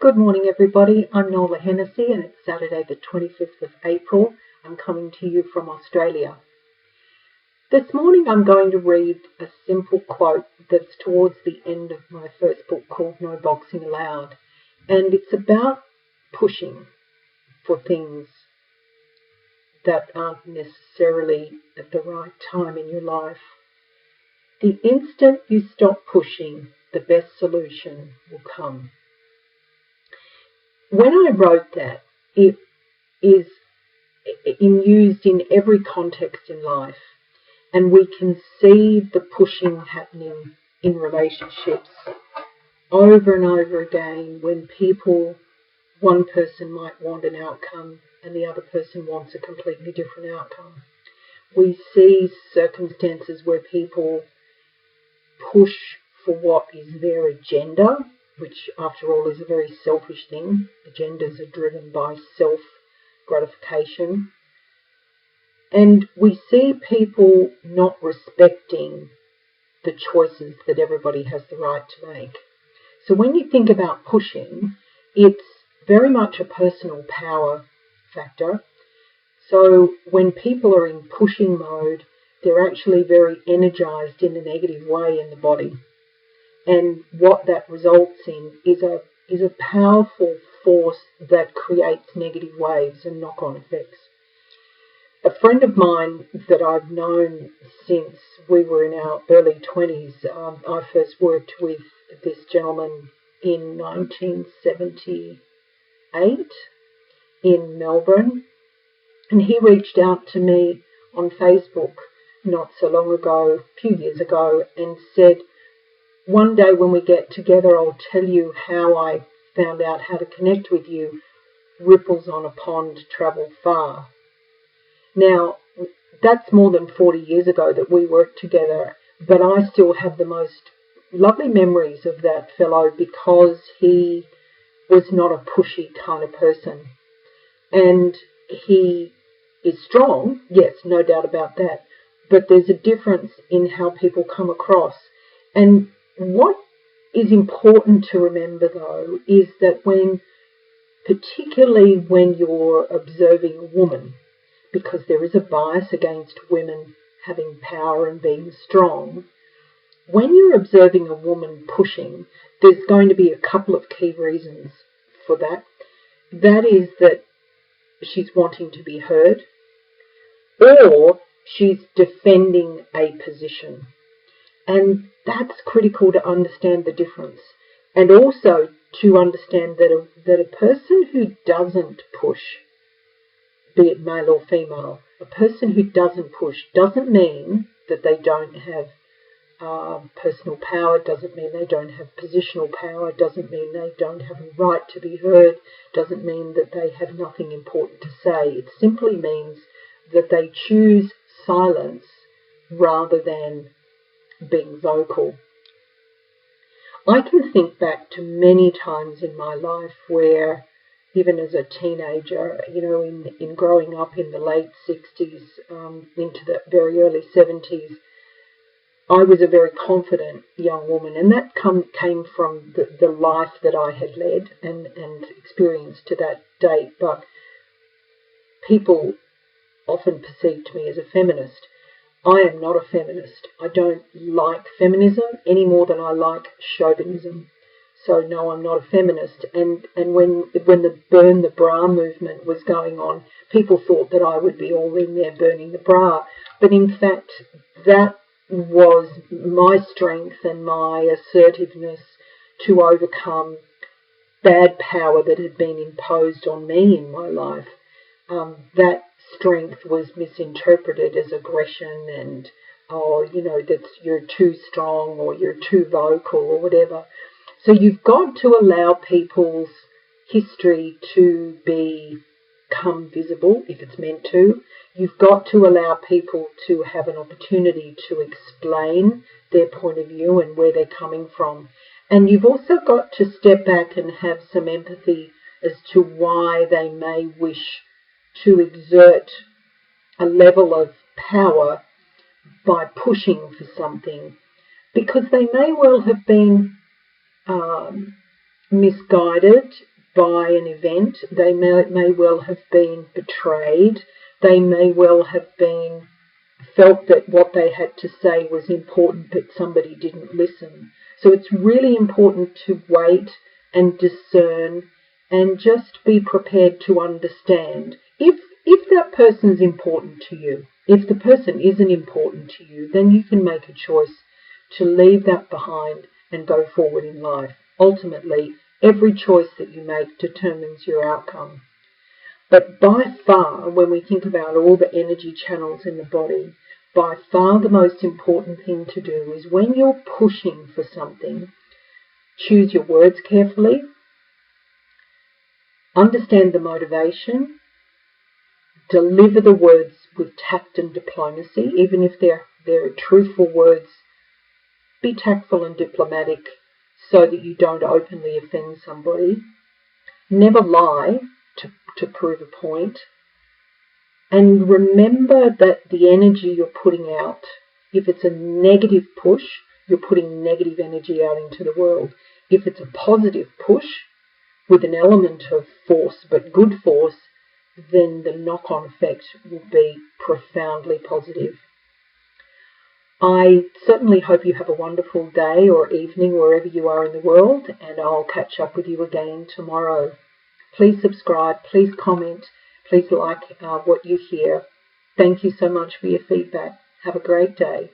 Good morning, everybody. I'm Nola and it's Saturday the 25th of April. I'm coming to you from Australia. This morning I'm going to read a simple quote that's towards the end of my first book called No Boxing Allowed, and it's about pushing for things that aren't necessarily at the right time in your life. The instant you stop pushing, the best solution will come. When I wrote that, it is used in every context in life, and we can see the pushing happening in relationships over and over again when one person might want an outcome and the other person wants a completely different outcome. We see circumstances where people push for what is their agenda, which after all is a very selfish thing. Agendas are driven by self-gratification. And we see people not respecting the choices that everybody has the right to make. So when you think about pushing, it's very much a personal power factor. So when people are in pushing mode, they're actually very energized in a negative way in the body. And what that results in is a powerful force that creates negative waves and knock-on effects. A friend of mine that I've known since we were in our early 20s, I first worked with this gentleman in 1978 in Melbourne, and he reached out to me on Facebook not so long ago, a few years ago, and said, "One day when we get together, I'll tell you how I found out how to connect with you. Ripples on a pond travel far." Now, that's more than 40 years ago that we worked together, but I still have the most lovely memories of that fellow because he was not a pushy kind of person. And he is strong, yes, no doubt about that, but there's a difference in how people come across. And what is important to remember, though, is that particularly when you're observing a woman, because there is a bias against women having power and being strong, when you're observing a woman pushing, there's going to be a couple of key reasons for that. That is that she's wanting to be heard, or she's defending a position. And that's critical to understand the difference. And also to understand that a person who doesn't push, be it male or female, a person who doesn't push doesn't mean that they don't have personal power, doesn't mean they don't have positional power, doesn't mean they don't have a right to be heard, doesn't mean that they have nothing important to say. It simply means that they choose silence rather than being vocal. I can think back to many times in my life where, even as a teenager, in growing up in the late 60s into the very early 70s, I was a very confident young woman, and that came from the life that I had led and experienced to that date. But people often perceived me as a feminist. I am not a feminist. I don't like feminism any more than I like chauvinism. So no, I'm not a feminist. And when the Burn the Bra movement was going on, people thought that I would be all in there burning the bra. But in fact, that was my strength and my assertiveness to overcome bad power that had been imposed on me in my life. That strength was misinterpreted as aggression and, that you're too strong or you're too vocal or whatever. So you've got to allow people's history to become visible if it's meant to. You've got to allow people to have an opportunity to explain their point of view and where they're coming from. And you've also got to step back and have some empathy as to why they may wish to exert a level of power by pushing for something, because they may well have been misguided by an event. They may well have been betrayed. They may well have been felt that what they had to say was important, but somebody didn't listen. So it's really important to wait and discern and just be prepared to understand. If that person's important to you, if the person isn't important to you, then you can make a choice to leave that behind and go forward in life. Ultimately, every choice that you make determines your outcome. But by far, when we think about all the energy channels in the body, by far the most important thing to do is when you're pushing for something, choose your words carefully, understand the motivation, deliver the words with tact and diplomacy. Even if they're truthful words, be tactful and diplomatic so that you don't openly offend somebody. Never lie to prove a point. And remember that the energy you're putting out, if it's a negative push, you're putting negative energy out into the world. If it's a positive push with an element of force, but good force, then the knock-on effect will be profoundly positive. I certainly hope you have a wonderful day or evening wherever you are in the world, and I'll catch up with you again tomorrow. Please subscribe, please comment, please like what you hear. Thank you so much for your feedback. Have a great day.